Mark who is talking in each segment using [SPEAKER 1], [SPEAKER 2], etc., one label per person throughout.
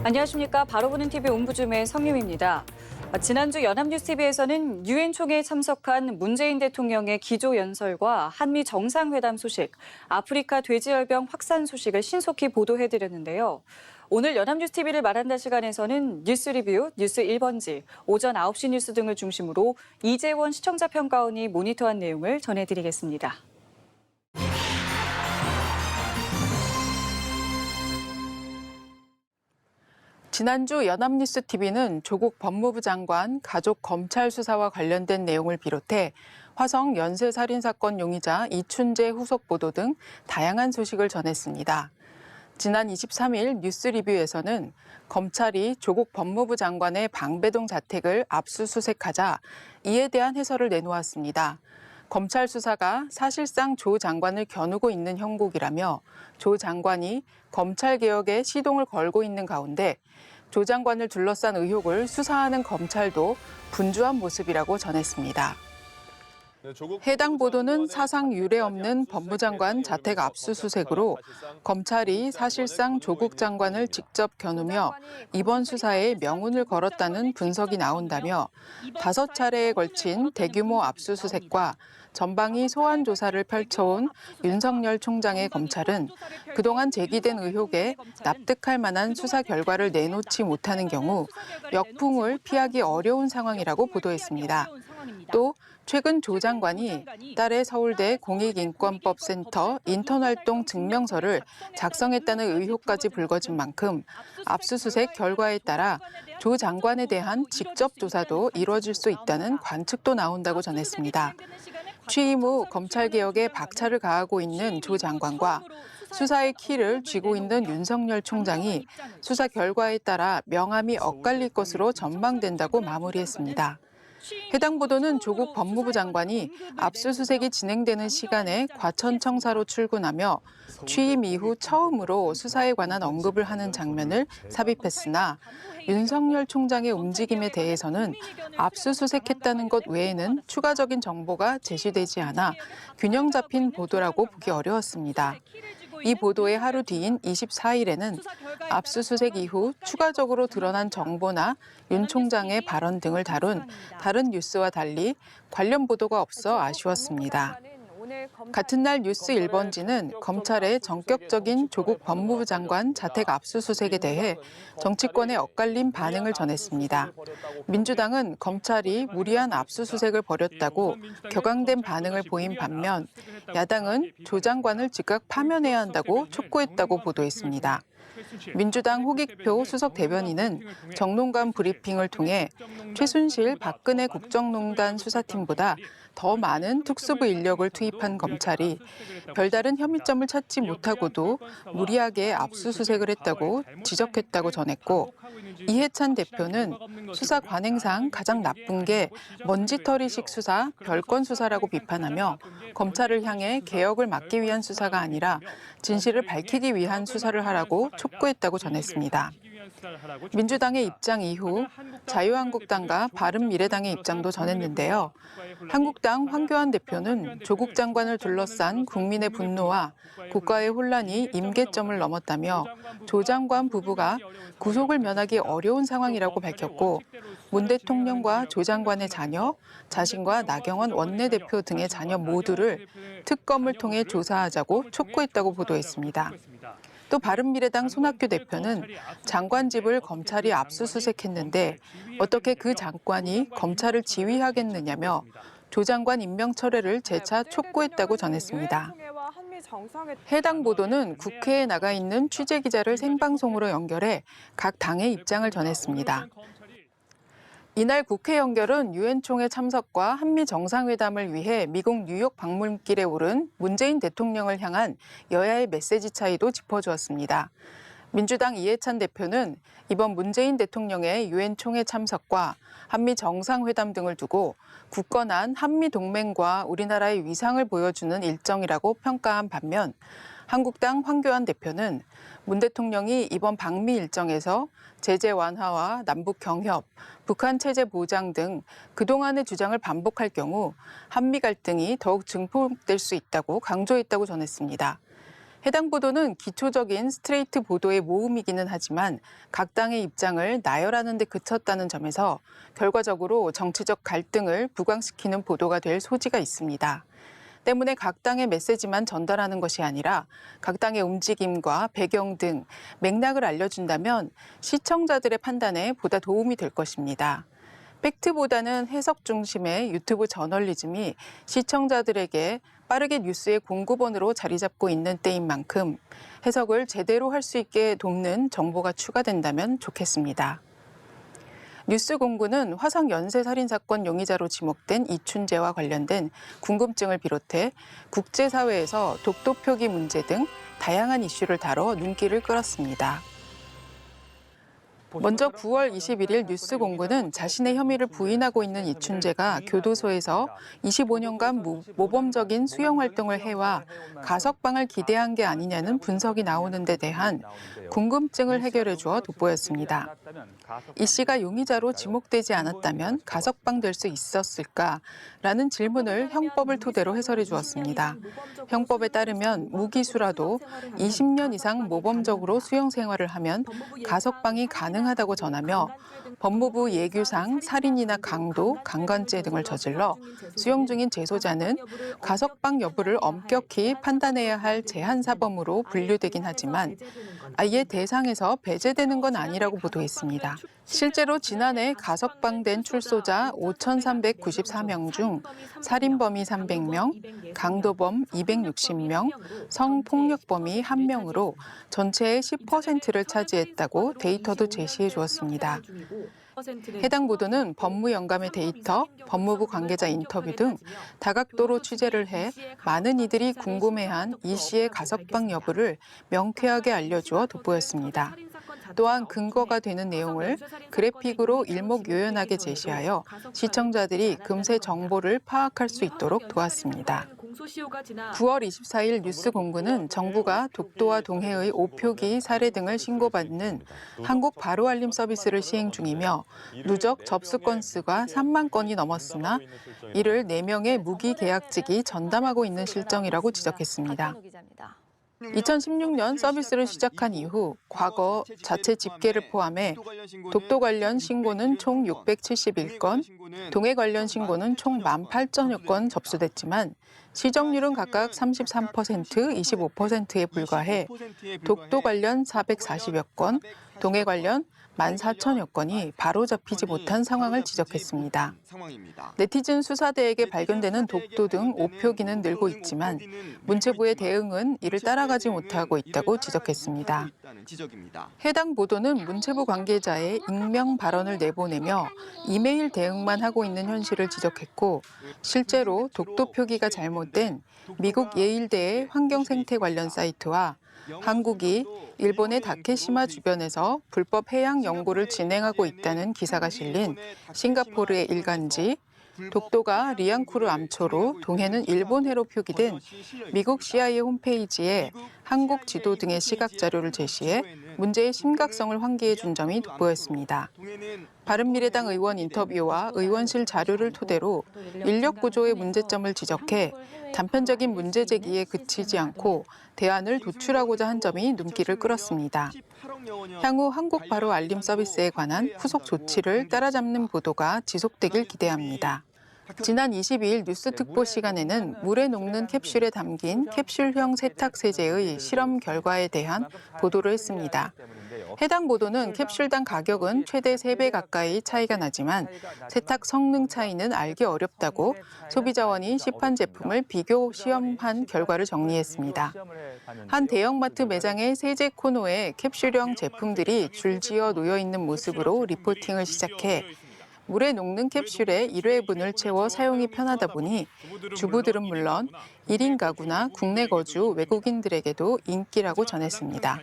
[SPEAKER 1] 안녕하십니까. 바로 보는 TV 옹부줌의 성유미입니다. 지난주 연합뉴스TV에서는 유엔 총회에 참석한 문재인 대통령의 기조연설과 한미 정상회담 소식, 아프리카 돼지열병 확산 소식을 신속히 보도해드렸는데요. 오늘 연합뉴스TV를 말한다 시간에서는 뉴스 리뷰, 뉴스 1번지, 오전 9시 뉴스 등을 중심으로 이재원 시청자 평가원이 모니터한 내용을 전해드리겠습니다.
[SPEAKER 2] 지난주 연합뉴스TV는 조국 법무부 장관 가족 검찰 수사와 관련된 내용을 비롯해 화성 연쇄살인 사건 용의자 이춘재 후속 보도 등 다양한 소식을 전했습니다. 지난 23일 뉴스 리뷰에서는 검찰이 조국 법무부 장관의 방배동 자택을 압수수색하자 이에 대한 해설을 내놓았습니다. 검찰 수사가 사실상 조 장관을 겨누고 있는 형국이라며 조 장관이 검찰개혁에 시동을 걸고 있는 가운데 조 장관을 둘러싼 의혹을 수사하는 검찰도 분주한 모습이라고 전했습니다. 해당 보도는 사상 유례 없는 법무장관 자택 압수수색으로 검찰이 사실상 조국 장관을 직접 겨누며 이번 수사에 명운을 걸었다는 분석이 나온다며 5차례에 걸친 대규모 압수수색과 전방위 소환 조사를 펼쳐온 윤석열 총장의 검찰은 그동안 제기된 의혹에 납득할 만한 수사 결과를 내놓지 못하는 경우 역풍을 피하기 어려운 상황이라고 보도했습니다. 또 최근 조 장관이 딸의 서울대 공익인권법센터 인턴활동 증명서를 작성했다는 의혹까지 불거진 만큼 압수수색 결과에 따라 조 장관에 대한 직접 조사도 이루어질 수 있다는 관측도 나온다고 전했습니다. 취임 후 검찰개혁에 박차를 가하고 있는 조 장관과 수사의 키를 쥐고 있는 윤석열 총장이 수사 결과에 따라 명암이 엇갈릴 것으로 전망된다고 마무리했습니다. 해당 보도는 조국 법무부 장관이 압수수색이 진행되는 시간에 과천청사로 출근하며 취임 이후 처음으로 수사에 관한 언급을 하는 장면을 삽입했으나 윤석열 총장의 움직임에 대해서는 압수수색했다는 것 외에는 추가적인 정보가 제시되지 않아 균형 잡힌 보도라고 보기 어려웠습니다. 이 보도의 하루 뒤인 24일에는 압수수색 이후 추가적으로 드러난 정보나 윤 총장의 발언 등을 다룬 다른 뉴스와 달리 관련 보도가 없어 아쉬웠습니다. 같은 날 뉴스 1번지는 검찰의 전격적인 조국 법무부 장관 자택 압수수색에 대해 정치권의 엇갈린 반응을 전했습니다. 민주당은 검찰이 무리한 압수수색을 벌였다고 격앙된 반응을 보인 반면 야당은 조 장관을 즉각 파면해야 한다고 촉구했다고 보도했습니다. 민주당 홍익표 수석 대변인은 정론관 브리핑을 통해 최순실 박근혜 국정농단 수사팀보다 더 많은 특수부 인력을 투입한 검찰이 별다른 혐의점을 찾지 못하고도 무리하게 압수수색을 했다고 지적했다고 전했고 이해찬 대표는 수사 관행상 가장 나쁜 게 먼지털이식 수사, 별건 수사라고 비판하며 검찰을 향해 개혁을 막기 위한 수사가 아니라 진실을 밝히기 위한 수사를 하라고 촉구했다고 전했습니다. 민주당의 입장 이후 자유한국당과 바른미래당의 입장도 전했는데요. 한국당 황교안 대표는 조국 장관을 둘러싼 국민의 분노와 국가의 혼란이 임계점을 넘었다며 조 장관 부부가 구속을 면하기 어려운 상황이라고 밝혔고 문 대통령과 조 장관의 자녀, 자신과 나경원 원내대표 등의 자녀 모두를 특검을 통해 조사하자고 촉구했다고 보도했습니다. 또 바른미래당 손학규 대표는 장관 집을 검찰이 압수수색했는데 어떻게 그 장관이 검찰을 지휘하겠느냐며 조 장관 임명 철회를 재차 촉구했다고 전했습니다. 해당 보도는 국회에 나가 있는 취재기자를 생방송으로 연결해 각 당의 입장을 전했습니다. 이날 국회 연결은 유엔 총회 참석과 한미 정상회담을 위해 미국 뉴욕 방문길에 오른 문재인 대통령을 향한 여야의 메시지 차이도 짚어주었습니다. 민주당 이해찬 대표는 이번 문재인 대통령의 유엔 총회 참석과 한미 정상회담 등을 두고 굳건한 한미 동맹과 우리나라의 위상을 보여주는 일정이라고 평가한 반면 한국당 황교안 대표는 문 대통령이 이번 방미 일정에서 제재 완화와 남북 경협, 북한 체제 보장 등 그동안의 주장을 반복할 경우 한미 갈등이 더욱 증폭될 수 있다고 강조했다고 전했습니다. 해당 보도는 기초적인 스트레이트 보도의 모음이기는 하지만 각 당의 입장을 나열하는 데 그쳤다는 점에서 결과적으로 정치적 갈등을 부각시키는 보도가 될 소지가 있습니다. 때문에 각 당의 메시지만 전달하는 것이 아니라 각 당의 움직임과 배경 등 맥락을 알려준다면 시청자들의 판단에 보다 도움이 될 것입니다. 팩트보다는 해석 중심의 유튜브 저널리즘이 시청자들에게 빠르게 뉴스의 공급원으로 자리 잡고 있는 때인 만큼 해석을 제대로 할 수 있게 돕는 정보가 추가된다면 좋겠습니다. 뉴스공구는 화성 연쇄살인사건 용의자로 지목된 이춘재와 관련된 궁금증을 비롯해 국제사회에서 독도 표기 문제 등 다양한 이슈를 다뤄 눈길을 끌었습니다. 먼저 9월 21일 뉴스공구는 자신의 혐의를 부인하고 있는 이춘재가 교도소에서 25년간 모범적인 수용 활동을 해와 가석방을 기대한 게 아니냐는 분석이 나오는 데 대한 궁금증을 해결해 주어 돋보였습니다. 이 씨가 용의자로 지목되지 않았다면 가석방될 수 있었을까라는 질문을 형법을 토대로 해설해 주었습니다. 형법에 따르면 무기수라도 20년 이상 모범적으로 수용 생활을 하면 가석방이 가능하다고 전하며 법무부 예규상 살인이나 강도, 강간죄 등을 저질러 수용 중인 재소자는 가석방 여부를 엄격히 판단해야 할 제한사범으로 분류되긴 하지만 아예 대상에서 배제되는 건 아니라고 보도했습니다. 실제로 지난해 가석방된 출소자 5,394명 중 살인범이 300명, 강도범 260명, 성폭력범이 1명으로 전체의 10%를 차지했다고 데이터도 제시해 주었습니다. 해당 보도는 법무연감의 데이터, 법무부 관계자 인터뷰 등 다각도로 취재를 해 많은 이들이 궁금해한 이 씨의 가석방 여부를 명쾌하게 알려주어 돋보였습니다. 또한 근거가 되는 내용을 그래픽으로 일목요연하게 제시하여 시청자들이 금세 정보를 파악할 수 있도록 도왔습니다. 9월 24일 뉴스공구는 정부가 독도와 동해의 오표기 사례 등을 신고받는 한국 바로알림 서비스를 시행 중이며 누적 접수 건수가 3만 건이 넘었으나 이를 4명의 무기 계약직이 전담하고 있는 실정이라고 지적했습니다. 2016년 서비스를 시작한 이후 과거 자체 집계를 포함해 독도 관련 신고는 총 671건, 동해 관련 신고는 총 18,000여 건 접수됐지만 시정률은 각각 33%, 25%에 불과해 독도 관련 440여 건, 동해 관련 14,000여 건이 바로 잡히지 못한 상황을 지적했습니다. 네티즌 수사대에게 발견되는 독도 등 오표기는 늘고 있지만 문체부의 대응은 이를 따라가지 못하고 있다고 지적했습니다. 해당 보도는 문체부 관계자의 익명 발언을 내보내며 이메일 대응만 하고 있는 현실을 지적했고 실제로 독도 표기가 잘못된 미국 예일대의 환경생태 관련 사이트와 한국이 일본의 다케시마 주변에서 불법 해양 연구를 진행하고 있다는 기사가 실린 싱가포르의 일간지, 독도가 리앙쿠르 암초로 동해는 일본해로 표기된 미국 CIA 홈페이지에 한국 지도 등의 시각 자료를 제시해 문제의 심각성을 환기해 준 점이 돋보였습니다. 바른미래당 의원 인터뷰와 의원실 자료를 토대로 인력 구조의 문제점을 지적해 단편적인 문제 제기에 그치지 않고 대안을 도출하고자 한 점이 눈길을 끌었습니다. 향후 한국 바로 알림 서비스에 관한 후속 조치를 따라잡는 보도가 지속되길 기대합니다. 지난 22일 뉴스 특보 시간에는 물에 녹는 캡슐에 담긴 캡슐형 세탁 세제의 실험 결과에 대한 보도를 했습니다. 해당 보도는 캡슐당 가격은 최대 3배 가까이 차이가 나지만 세탁 성능 차이는 알기 어렵다고 소비자원이 시판 제품을 비교 시험한 결과를 정리했습니다. 한 대형마트 매장의 세제 코너에 캡슐형 제품들이 줄지어 놓여 있는 모습으로 리포팅을 시작해 물에 녹는 캡슐에 일회분을 채워 사용이 편하다 보니 주부들은 물론 1인 가구나 국내 거주 외국인들에게도 인기라고 전했습니다.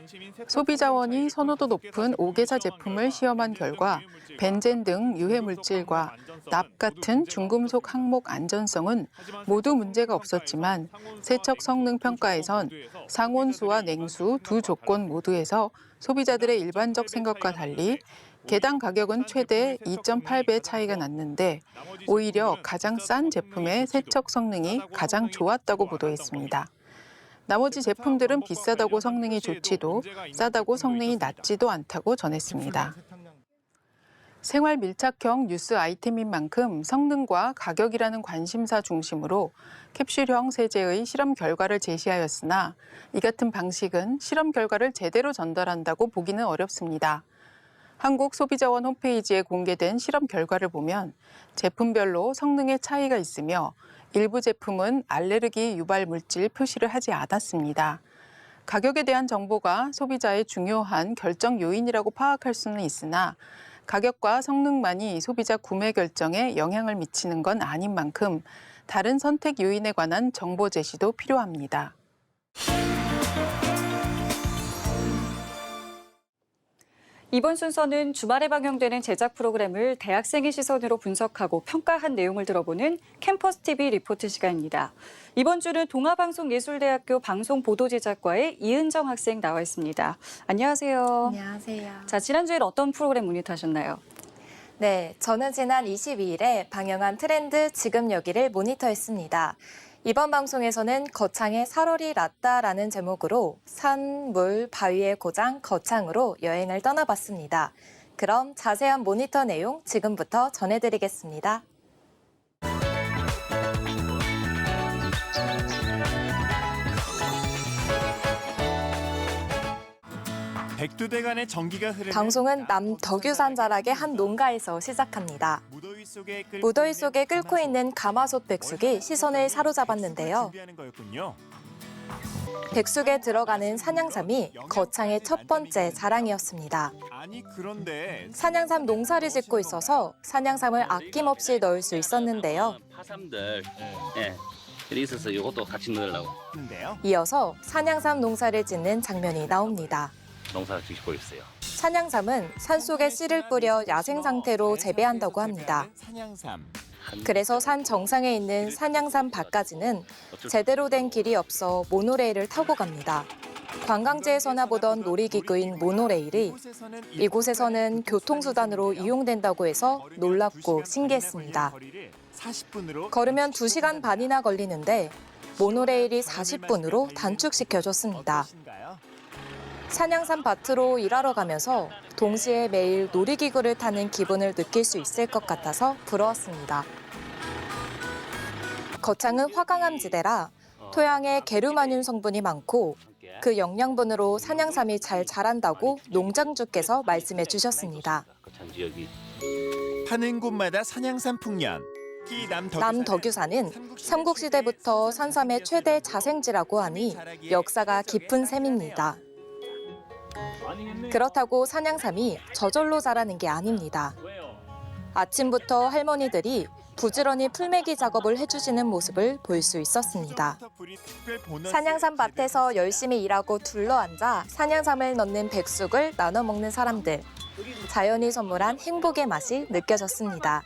[SPEAKER 2] 소비자원이 선호도 높은 5개사 제품을 시험한 결과 벤젠 등 유해물질과 납 같은 중금속 항목 안전성은 모두 문제가 없었지만 세척 성능 평가에선 상온수와 냉수 두 조건 모두에서 소비자들의 일반적 생각과 달리 개당 가격은 최대 2.8배 차이가 났는데 오히려 가장 싼 제품의 세척 성능이 가장 좋았다고 보도했습니다. 나머지 제품들은 비싸다고 성능이 좋지도 싸다고 성능이 낮지도 않다고 전했습니다. 생활 밀착형 뉴스 아이템인 만큼 성능과 가격이라는 관심사 중심으로 캡슐형 세제의 실험 결과를 제시하였으나 이 같은 방식은 실험 결과를 제대로 전달한다고 보기는 어렵습니다. 한국소비자원 홈페이지에 공개된 실험 결과를 보면 제품별로 성능의 차이가 있으며 일부 제품은 알레르기 유발 물질 표시를 하지 않았습니다. 가격에 대한 정보가 소비자의 중요한 결정 요인이라고 파악할 수는 있으나 가격과 성능만이 소비자 구매 결정에 영향을 미치는 건 아닌 만큼 다른 선택 요인에 관한 정보 제시도 필요합니다.
[SPEAKER 1] 이번 순서는 주말에 방영되는 제작 프로그램을 대학생의 시선으로 분석하고 평가한 내용을 들어보는 캠퍼스 TV 리포트 시간입니다. 이번 주는 동아방송예술대학교 방송보도제작과의 이은정 학생 나와 있습니다. 안녕하세요.
[SPEAKER 3] 안녕하세요.
[SPEAKER 1] 자, 지난주엔 어떤 프로그램 모니터하셨나요?
[SPEAKER 3] 네, 저는 지난 22일에 방영한 트렌드 지금 여기를 모니터했습니다. 이번 방송에서는 거창의 살얼이 났다라는 제목으로 산, 물, 바위의 고장 거창으로 여행을 떠나봤습니다. 그럼 자세한 모니터 내용 지금부터 전해드리겠습니다.
[SPEAKER 4] 백두대간의 전기가 흐르는
[SPEAKER 3] 방송은 남덕유산 자락의 한 농가에서 시작합니다. 무더위 속에 끓고 있는 가마솥 백숙이 시선을 사로잡았는데요. 백숙에 들어가는 산양삼이 거창의 첫 번째 자랑이었습니다. 산양삼 농사를 짓고 있어서 산양삼을 아낌없이 넣을 수 있었는데요.
[SPEAKER 5] 파삼들 있어서 이것도 같이 넣으려고.
[SPEAKER 3] 이어서 산양삼 농사를 짓는 장면이 나옵니다.
[SPEAKER 5] 농사를 짓고 있어요.
[SPEAKER 3] 산양삼은 산속에 씨를 뿌려 야생 상태로 재배한다고 합니다. 그래서 산 정상에 있는 산양삼 밭까지는 제대로 된 길이 없어 모노레일을 타고 갑니다. 관광지에서나 보던 놀이기구인 모노레일이 이곳에서는 교통수단으로 이용된다고 해서 놀랍고 신기했습니다. 걸으면 2시간 반이나 걸리는데 모노레일이 40분으로 단축시켜줬습니다. 산양삼 밭으로 일하러 가면서 동시에 매일 놀이기구를 타는 기분을 느낄 수 있을 것 같아서 부러웠습니다. 거창은 화강암 지대라 토양에 게르마늄 성분이 많고 그 영양분으로 산양삼이 잘 자란다고 농장주께서 말씀해 주셨습니다.
[SPEAKER 4] 파는 곳마다 산양삼 풍년.
[SPEAKER 3] 남덕유산은 삼국시대부터 산삼의 최대 자생지라고 하니 역사가 깊은 셈입니다. 그렇다고 산양삼이 저절로 자라는 게 아닙니다. 아침부터 할머니들이 부지런히 풀매기 작업을 해주시는 모습을 볼 수 있었습니다. 산양삼 밭에서 열심히 일하고 둘러앉아 산양삼을 넣는 백숙을 나눠 먹는 사람들. 자연이 선물한 행복의 맛이 느껴졌습니다.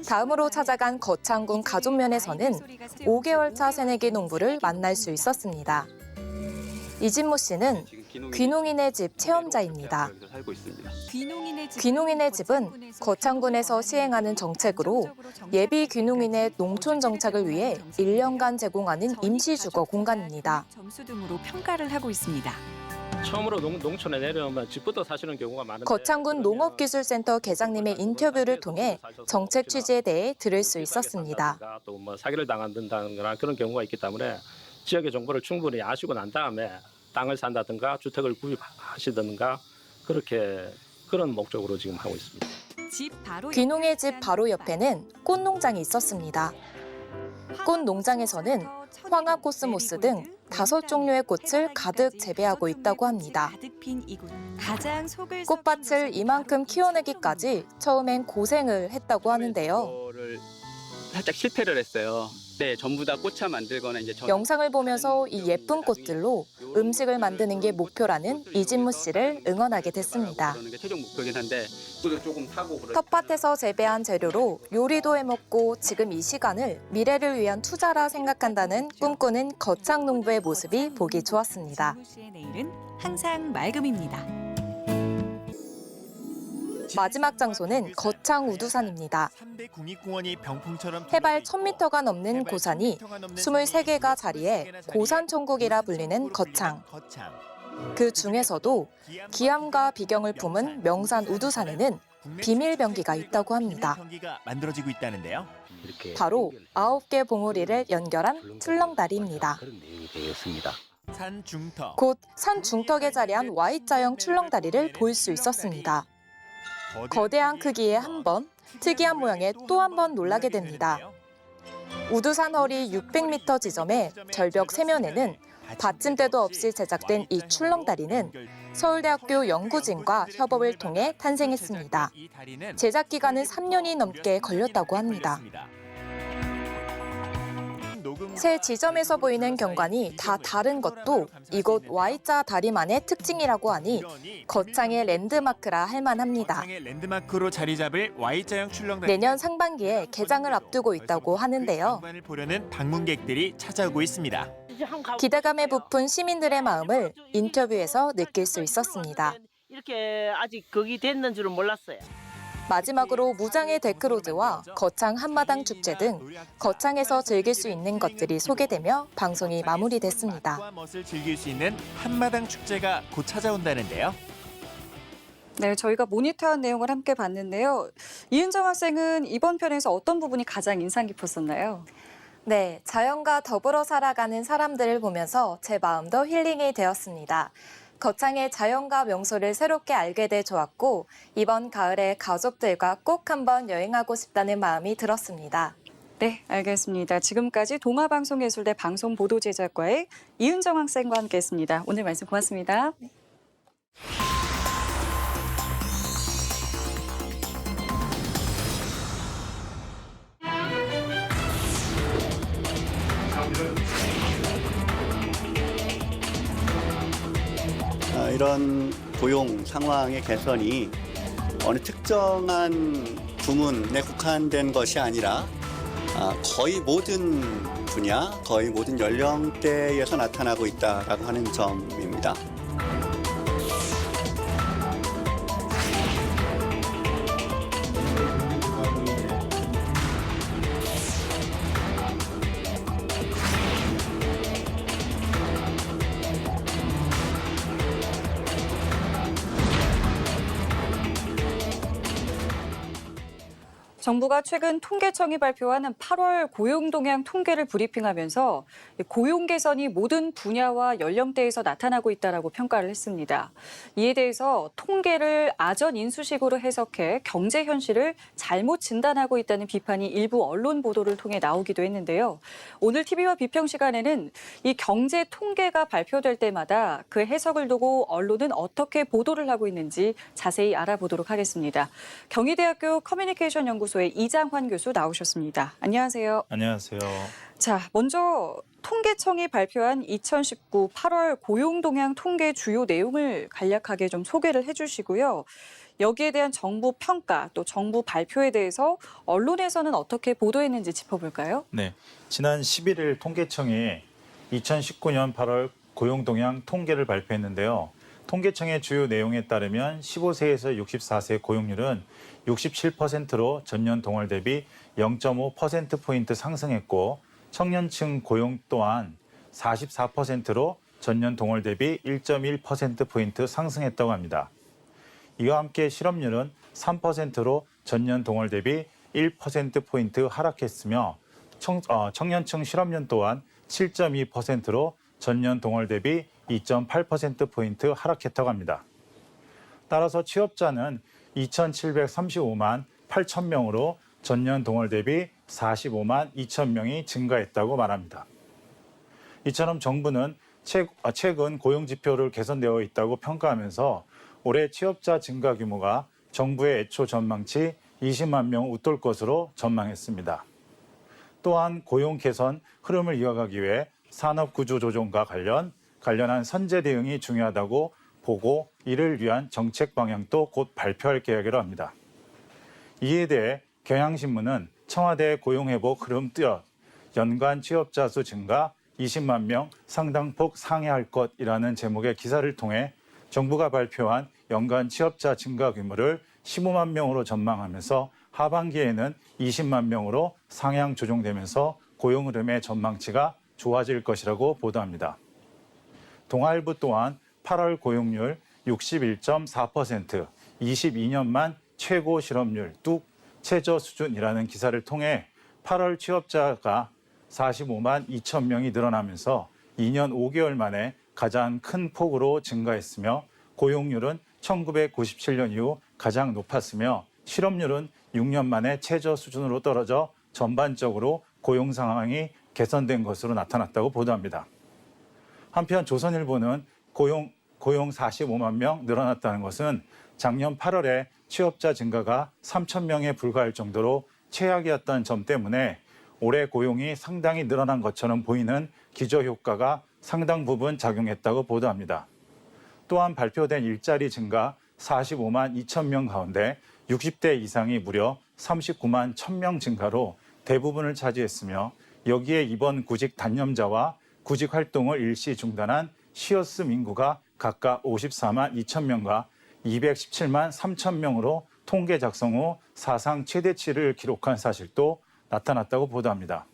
[SPEAKER 3] 다음으로 찾아간 거창군 가족면에서는 5개월 차 새내기 농부를 만날 수 있었습니다. 이진모 씨는 귀농인의 집 체험자입니다. 귀농인의 집은 거창군에서 시행하는 정책으로 예비 귀농인의 농촌 정착을 위해 1년간 제공하는 임시주거 공간입니다.
[SPEAKER 6] 점수 등으로 평가를 하고 있습니다.
[SPEAKER 5] 처음으로 농촌에 내려오면 집부터 사시는 경우가 많은데
[SPEAKER 3] 거창군 농업기술센터 계장님의 인터뷰를 통해 정책 취지에 대해 들을 수 있었습니다.
[SPEAKER 5] 또 뭐 사기를 당한다거나 그런 경우가 있기 때문에 지역의 정보를 충분히 아시고 난 다음에 땅을 산다든가 주택을 구입하시든가 그런 목적으로 지금 하고 있습니다.
[SPEAKER 3] 귀농의 집 바로 옆에는 꽃농장이 있었습니다. 꽃농장에서는 황화 코스모스 등 5종류의 꽃을 가득 재배하고 있다고 합니다. 꽃밭을 이만큼 키워내기까지 처음엔 고생을 했다고 하는데요.
[SPEAKER 7] 살짝 실패를 했어요. 네, 전부 다 꽃차 만들거나 이제
[SPEAKER 3] 영상을 보면서 이 예쁜 꽃들로 음식을 만드는 게 목표라는 이진무 씨를 응원하게 됐습니다.
[SPEAKER 7] 그러는 게 최종 목표긴 한데 조금 타고
[SPEAKER 3] 텃밭에서 재배한 재료로 요리도 해먹고 지금 이 시간을 미래를 위한 투자라 생각한다는 꿈꾸는 거창 농부의 모습이 보기 좋았습니다.
[SPEAKER 6] 씨의 내일은 항상 맑음입니다.
[SPEAKER 3] 마지막 장소는 거창 우두산입니다.
[SPEAKER 4] 3대 국립공원이 병풍처럼
[SPEAKER 3] 해발 1000m가 넘는 고산이 23개가 자리에 고산천국이라 불리는 거창. 그 중에서도 기암과 비경을 품은 명산 우두산에는 비밀 병기가 있다고 합니다.
[SPEAKER 4] 만들어지고 있다는데요.
[SPEAKER 3] 바로 9개 봉우리를 연결한 출렁다리입니다.
[SPEAKER 4] 산 중턱.
[SPEAKER 3] 곧 산 중턱에 자리한 Y자형 출렁다리를 볼 수 있었습니다. 거대한 크기에 한 번, 특이한 모양에 또 한 번 놀라게 됩니다. 우두산 허리 600m 지점의 절벽 세면에는 받침대도 없이 제작된 이 출렁다리는 서울대학교 연구진과 협업을 통해 탄생했습니다. 제작 기간은 3년이 넘게 걸렸다고 합니다. 세 지점에서 보이는 경관이 다 다른 것도 이곳 Y자 다리만의 특징이라고 하니 거창의 랜드마크라 할 만합니다.
[SPEAKER 4] 거창의 랜드마크로 자리 잡을 Y자형 출렁다리.
[SPEAKER 3] 내년 상반기에 개장을 앞두고 있다고 하는데요.
[SPEAKER 4] 장관을 보려는 방문객들이 찾아오고 있습니다.
[SPEAKER 3] 기대감에 부푼 시민들의 마음을 인터뷰에서 느낄 수 있었습니다.
[SPEAKER 8] 이렇게 아직 거기 됐는 줄은 몰랐어요.
[SPEAKER 3] 마지막으로 무장의 데크로드와 거창 한마당 축제 등 거창에서 즐길 수 있는 것들이 소개되며 방송이 마무리됐습니다.
[SPEAKER 4] 멋을 즐길 수 있는 한마당 축제가 곧 찾아온다는데요.
[SPEAKER 1] 네, 저희가 모니터한 내용을 함께 봤는데요. 이은정 학생은 이번 편에서 어떤 부분이 가장 인상 깊었었나요?
[SPEAKER 3] 네, 자연과 더불어 살아가는 사람들을 보면서 제 마음도 힐링이 되었습니다. 거창의 자연과 명소를 새롭게 알게 돼 좋았고 이번 가을에 가족들과 꼭 한번 여행하고 싶다는 마음이 들었습니다.
[SPEAKER 1] 네, 알겠습니다. 지금까지 동아방송예술대 방송보도제작과의 이은정 학생과 함께했습니다. 오늘 말씀 고맙습니다.
[SPEAKER 9] 이런 고용 상황의 개선이 어느 특정한 부문에 국한된 것이 아니라 거의 모든 분야, 거의 모든 연령대에서 나타나고 있다라고 하는 점입니다.
[SPEAKER 1] 정부가 최근 통계청이 발표한 8월 고용 동향 통계를 브리핑하면서 고용 개선이 모든 분야와 연령대에서 나타나고 있다라고 평가를 했습니다. 이에 대해서 통계를 아전 인수식으로 해석해 경제 현실을 잘못 진단하고 있다는 비판이 일부 언론 보도를 통해 나오기도 했는데요. 오늘 TV와 비평 시간에는 이 경제 통계가 발표될 때마다 그 해석을 두고 언론은 어떻게 보도를 하고 있는지 자세히 알아보도록 하겠습니다. 경희대학교 커뮤니케이션 연구소의 이장환 교수 나오셨습니다. 안녕하세요.
[SPEAKER 10] 안녕하세요.
[SPEAKER 1] 자, 먼저 통계청이 발표한 2019 8월 고용 동향 통계 주요 내용을 간략하게 좀 소개를 해주시고요. 여기에 대한 정부 평가 또 정부 발표에 대해서 언론에서는 어떻게 보도했는지 짚어볼까요?
[SPEAKER 10] 네, 지난 11일 통계청이 2019년 8월 고용 동향 통계를 발표했는데요. 통계청의 주요 내용에 따르면 15세에서 64세 고용률은 67%로 전년 동월 대비 0.5%포인트 상승했고 청년층 고용 또한 44%로 전년 동월 대비 1.1%포인트 상승했다고 합니다. 이와 함께 실업률은 3%로 전년 동월 대비 1%포인트 하락했으며 청년층 실업률 또한 7.2%로 전년 동월 대비 2.8%포인트 하락했다고 합니다. 따라서 취업자는 2,735만 8천 명으로 전년 동월 대비 45만 2천 명이 증가했다고 말합니다. 이처럼 정부는 최근 고용 지표를 개선되어 있다고 평가하면서 올해 취업자 증가 규모가 정부의 애초 전망치 20만 명 웃돌 것으로 전망했습니다. 또한 고용 개선 흐름을 이어가기 위해 산업 구조 조정과 관련한 선제 대응이 중요하다고 보고 이를 위한 정책 방향도 곧 발표할 계획이라고 합니다. 이에 대해 경향신문은 청와대 고용회복 흐름 띄어 연간 취업자 수 증가 20만 명 상당폭 상회할 것이라는 제목의 기사를 통해 정부가 발표한 연간 취업자 증가 규모를 15만 명으로 전망하면서 하반기에는 20만 명으로 상향 조정되면서 고용 흐름의 전망치가 좋아질 것이라고 보도합니다. 동아일보 또한 8월 고용률 61.4%, 22년 만 최고 실업률 뚝 최저 수준이라는 기사를 통해 8월 취업자가 45만 2천 명이 늘어나면서 2년 5개월 만에 가장 큰 폭으로 증가했으며 고용률은 1997년 이후 가장 높았으며 실업률은 6년 만에 최저 수준으로 떨어져 전반적으로 고용 상황이 개선된 것으로 나타났다고 보도합니다. 한편 조선일보는 고용 45만 명 늘어났다는 것은 작년 8월에 취업자 증가가 3천 명에 불과할 정도로 최악이었던 점 때문에 올해 고용이 상당히 늘어난 것처럼 보이는 기저효과가 상당 부분 작용했다고 보도합니다. 또한 발표된 일자리 증가 45만 2천 명 가운데 60대 이상이 무려 39만 1천 명 증가로 대부분을 차지했으며 여기에 이번 구직 단념자와 구직 활동을 일시 중단한 쉬어쓰 인구가 각각 54만 2천 명과 217만 3천 명으로 통계 작성 후 사상 최대치를 기록한 사실도 나타났다고 보도합니다.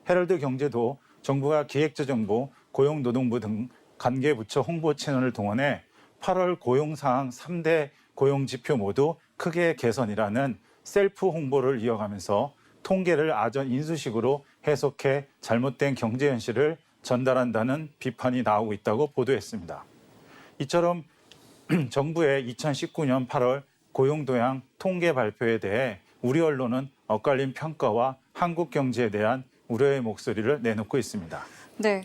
[SPEAKER 10] 헤럴드 경제도 정부가 기획재정부, 고용노동부 등 관계부처 홍보 채널을 동원해 8월 고용 상황 3대 고용 지표 모두 크게 개선이라는 셀프 홍보를 이어가면서 통계를 아전 인수식으로 해석해 잘못된 경제 현실을 전달한다는 비판이 나오고 있다고 보도했습니다. 이처럼 정부의 2019년 8월 고용 동향 통계 발표에 대해 우리 언론은 엇갈린 평가와 한국 경제에 대한 우려의 목소리를 내놓고 있습니다.
[SPEAKER 1] 네,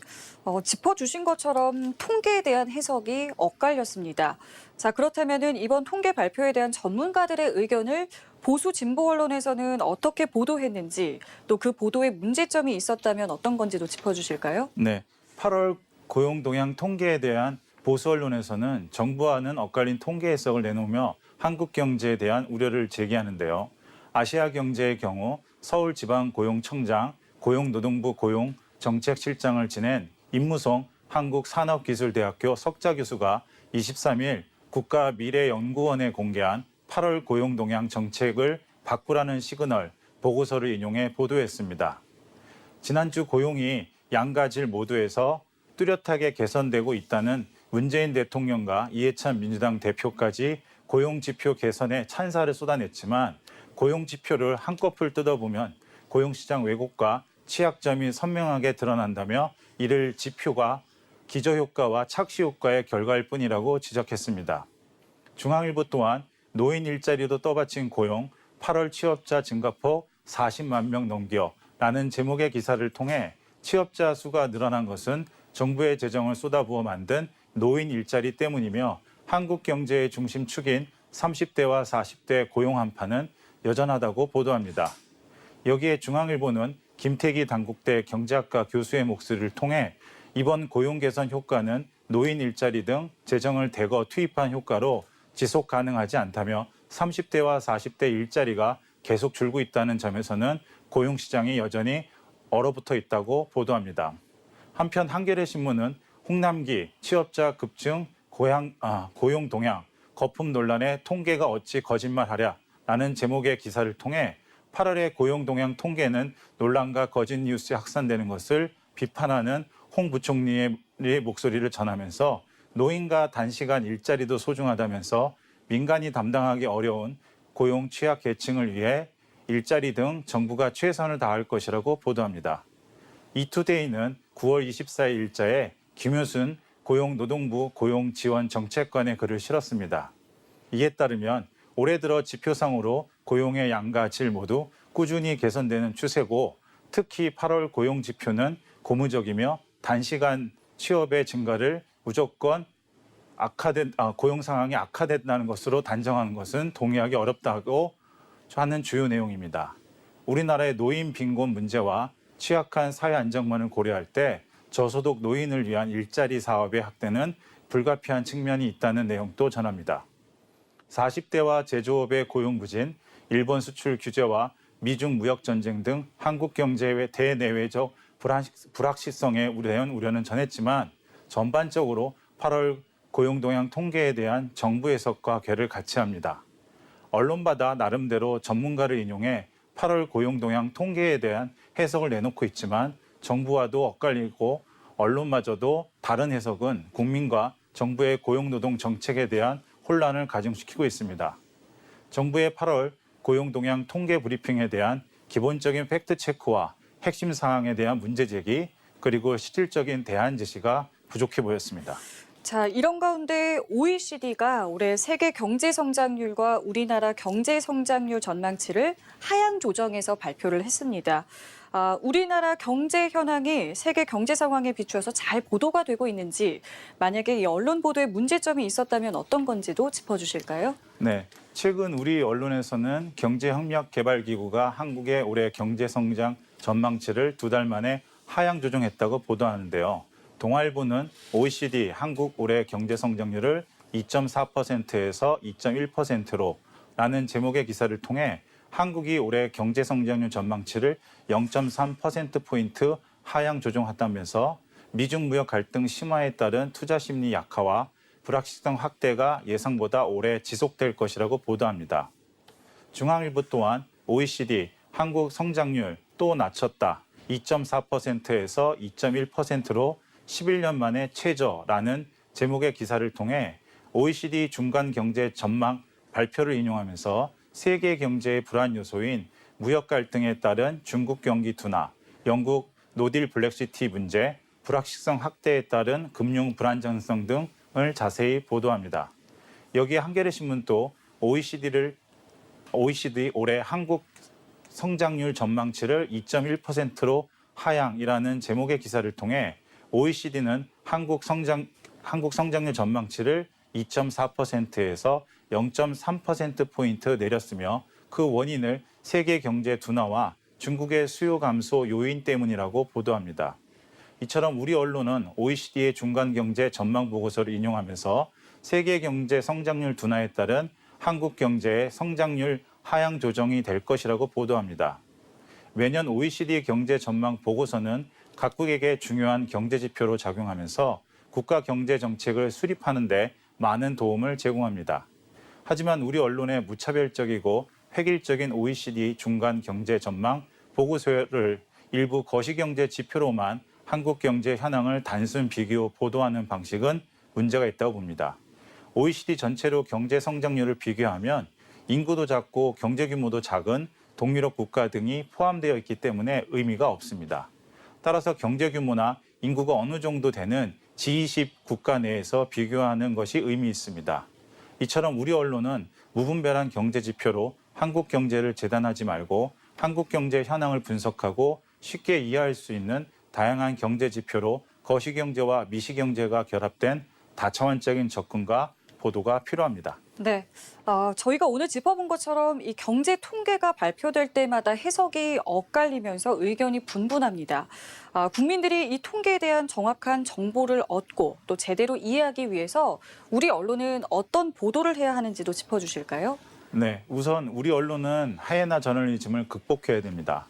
[SPEAKER 1] 짚어주신 것처럼 통계에 대한 해석이 엇갈렸습니다. 자, 그렇다면 이번 통계 발표에 대한 전문가들의 의견을 보수 진보 언론에서는 어떻게 보도했는지, 또 그 보도에 문제점이 있었다면 어떤 건지도 짚어주실까요?
[SPEAKER 10] 네, 8월 고용 동향 통계에 대한 보수 언론에서는 정부와는 엇갈린 통계 해석을 내놓으며 한국 경제에 대한 우려를 제기하는데요. 아시아경제의 경우 서울지방고용청장, 고용노동부 고용정책실장을 지낸 임무송 한국산업기술대학교 석좌 교수가 23일 국가미래연구원에 공개한 8월 고용동향 정책을 바꾸라는 시그널 보고서를 인용해 보도했습니다. 지난주 고용이 양가질 모두에서 뚜렷하게 개선되고 있다는 문재인 대통령과 이해찬 민주당 대표까지 고용지표 개선에 찬사를 쏟아냈지만 고용지표를 한꺼풀 뜯어보면 고용시장 왜곡과 취약점이 선명하게 드러난다며 이를 지표가 기저효과와 착시효과의 결과일 뿐이라고 지적했습니다. 중앙일보 또한 노인 일자리도 떠받친 고용, 8월 취업자 증가폭 40만 명 넘겨라는 제목의 기사를 통해 취업자 수가 늘어난 것은 정부의 재정을 쏟아부어 만든 노인 일자리 때문이며 한국 경제의 중심축인 30대와 40대 고용 한파는 여전하다고 보도합니다. 여기에 중앙일보는 김태기 단국대 경제학과 교수의 목소리를 통해 이번 고용 개선 효과는 노인 일자리 등 재정을 대거 투입한 효과로 지속 가능하지 않다며 30대와 40대 일자리가 계속 줄고 있다는 점에서는 고용시장이 여전히 얼어붙어 있다고 보도합니다. 한편 한겨레 신문은 홍남기 취업자 급증 고용 동향 거품 논란의 통계가 어찌 거짓말하랴라는 제목의 기사를 통해 8월의 고용 동향 통계는 논란과 거짓 뉴스에 확산되는 것을 비판하는 홍 부총리의 목소리를 전하면서 노인과 단시간 일자리도 소중하다면서 민간이 담당하기 어려운 고용 취약 계층을 위해 일자리 등 정부가 최선을 다할 것이라고 보도합니다. 이투데이는 9월 24일 일자에 김효순 고용노동부 고용지원정책관의 글을 실었습니다. 이에 따르면 올해 들어 지표상으로 고용의 양과 질 모두 꾸준히 개선되는 추세고 특히 8월 고용 지표는 고무적이며 단시간 취업의 증가를 무조건 고용 상황이 악화된다는 것으로 단정하는 것은 동의하기 어렵다고 하는 주요 내용입니다. 우리나라의 노인 빈곤 문제와 취약한 사회 안정망을 고려할 때 저소득 노인을 위한 일자리 사업의 확대는 불가피한 측면이 있다는 내용도 전합니다. 40대와 제조업의 고용 부진, 일본 수출 규제와 미중 무역 전쟁 등 한국 경제의 대내외적 불확실성에 대한 우려는 전했지만 전반적으로 8월 고용 동향 통계에 대한 정부 해석과 궤를 같이 합니다. 언론마다 나름대로 전문가를 인용해 8월 고용 동향 통계에 대한 해석을 내놓고 있지만 정부와도 엇갈리고 언론마저도 다른 해석은 국민과 정부의 고용노동 정책에 대한 혼란을 가중시키고 있습니다. 정부의 8월 고용 동향 통계 브리핑에 대한 기본적인 팩트 체크와 핵심 사항에 대한 문제 제기 그리고 실질적인 대안 제시가 부족해 보였습니다.
[SPEAKER 1] 자, 이런 가운데 OECD가 올해 세계 경제 성장률과 우리나라 경제 성장률 전망치를 하향 조정해서 발표를 했습니다. 우리나라 경제 현황이 세계 경제 상황에 비추어서 잘 보도가 되고 있는지, 만약에 이 언론 보도에 문제점이 있었다면 어떤 건지도 짚어주실까요?
[SPEAKER 10] 네, 최근 우리 언론에서는 경제협력개발기구가 한국의 올해 경제 성장 전망치를 2달 만에 하향 조정했다고 보도하는데요. 동아일보는 OECD 한국 올해 경제 성장률을 2.4%에서 2.1%로 라는 제목의 기사를 통해 한국이 올해 경제 성장률 전망치를 0.3%포인트 하향 조정했다면서 미중 무역 갈등 심화에 따른 투자 심리 약화와 불확실성 확대가 예상보다 오래 지속될 것이라고 보도합니다. 중앙일보 또한 OECD 한국 성장률 또 낮췄다. 2.4%에서 2.1%로 11년 만에 최저라는 제목의 기사를 통해 OECD 중간 경제 전망 발표를 인용하면서 세계 경제의 불안 요소인 무역 갈등에 따른 중국 경기 둔화, 영국 노딜 블랙시티 문제, 불확실성 확대에 따른 금융 불안정성 등을 자세히 보도합니다. 여기에 한겨레신문도 OECD 올해 한국 성장률 전망치를 2.1%로 하향이라는 제목의 기사를 통해 OECD는 한국 성장률 전망치를 2.4%에서 0.3%포인트 내렸으며 그 원인을 세계 경제 둔화와 중국의 수요 감소 요인 때문이라고 보도합니다. 이처럼 우리 언론은 OECD의 중간 경제 전망 보고서를 인용하면서 세계 경제 성장률 둔화에 따른 한국 경제의 성장률 하향 조정이 될 것이라고 보도합니다. 매년 OECD 경제 전망 보고서는 각국에게 중요한 경제 지표로 작용하면서 국가 경제 정책을 수립하는 데 많은 도움을 제공합니다. 하지만 우리 언론의 무차별적이고 획일적인 OECD 중간 경제 전망 보고서를 일부 거시경제 지표로만 한국 경제 현황을 단순 비교 보도하는 방식은 문제가 있다고 봅니다. OECD 전체로 경제 성장률을 비교하면 인구도 작고 경제 규모도 작은 동유럽 국가 등이 포함되어 있기 때문에 의미가 없습니다. 따라서 경제 규모나 인구가 어느 정도 되는 G20 국가 내에서 비교하는 것이 의미 있습니다. 이처럼 우리 언론은 무분별한 경제 지표로 한국 경제를 재단하지 말고 한국 경제 현황을 분석하고 쉽게 이해할 수 있는 다양한 경제 지표로 거시경제와 미시경제가 결합된 다차원적인 접근과 보도가 필요합니다.
[SPEAKER 1] 네, 저희가 오늘 짚어본 것처럼 이 경제 통계가 발표될 때마다 해석이 엇갈리면서 의견이 분분합니다. 국민들이 이 통계에 대한 정확한 정보를 얻고 또 제대로 이해하기 위해서 우리 언론은 어떤 보도를 해야 하는지도 짚어주실까요?
[SPEAKER 10] 네, 우선 우리 언론은 하이에나 저널리즘을 극복해야 됩니다.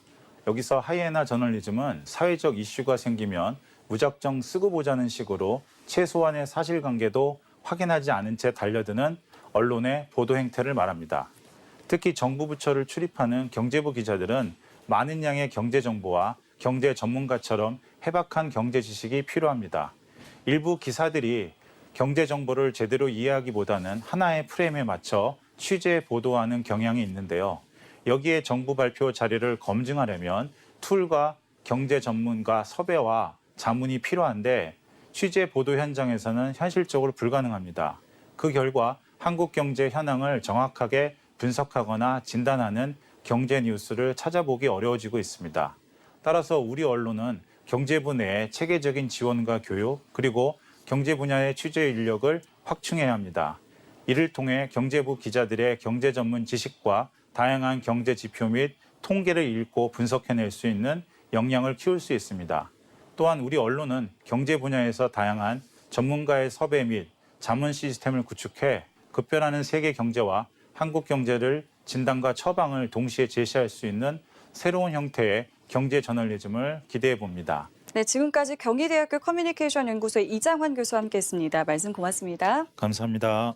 [SPEAKER 10] 여기서 하이에나 저널리즘은 사회적 이슈가 생기면 무작정 쓰고 보자는 식으로 최소한의 사실관계도 확인하지 않은 채 달려드는 언론의 보도 행태를 말합니다. 특히 정부 부처를 출입하는 경제부 기자들은 많은 양의 경제 정보와 경제 전문가처럼 해박한 경제 지식이 필요합니다. 일부 기사들이 경제 정보를 제대로 이해하기보다는 하나의 프레임에 맞춰 취재 보도하는 경향이 있는데요. 여기에 정부 발표 자료를 검증하려면 툴과 경제 전문가 섭외와 자문이 필요한데 취재 보도 현장에서는 현실적으로 불가능합니다. 그 결과 한국 경제 현황을 정확하게 분석하거나 진단하는 경제 뉴스를 찾아보기 어려워지고 있습니다. 따라서 우리 언론은 경제부 내에 체계적인 지원과 교육 그리고 경제 분야의 취재 인력을 확충해야 합니다. 이를 통해 경제부 기자들의 경제 전문 지식과 다양한 경제 지표 및 통계를 읽고 분석해낼 수 있는 역량을 키울 수 있습니다. 또한 우리 언론은 경제 분야에서 다양한 전문가의 섭외 및 자문 시스템을 구축해 급변하는 세계 경제와 한국 경제를 진단과 처방을 동시에 제시할 수 있는 새로운 형태의 경제 저널리즘을 기대해 봅니다.
[SPEAKER 1] 네, 지금까지 경희대학교 커뮤니케이션 연구소의 이장환 교수와 함께했습니다. 말씀 고맙습니다.
[SPEAKER 10] 감사합니다.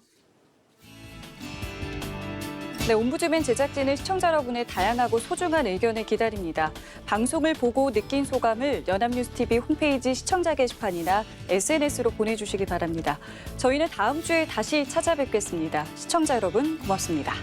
[SPEAKER 1] 네, 옴부즈맨 제작진은 시청자 여러분의 다양하고 소중한 의견을 기다립니다. 방송을 보고 느낀 소감을 연합뉴스TV 홈페이지 시청자 게시판이나 SNS로 보내주시기 바랍니다. 저희는 다음 주에 다시 찾아뵙겠습니다. 시청자 여러분 고맙습니다.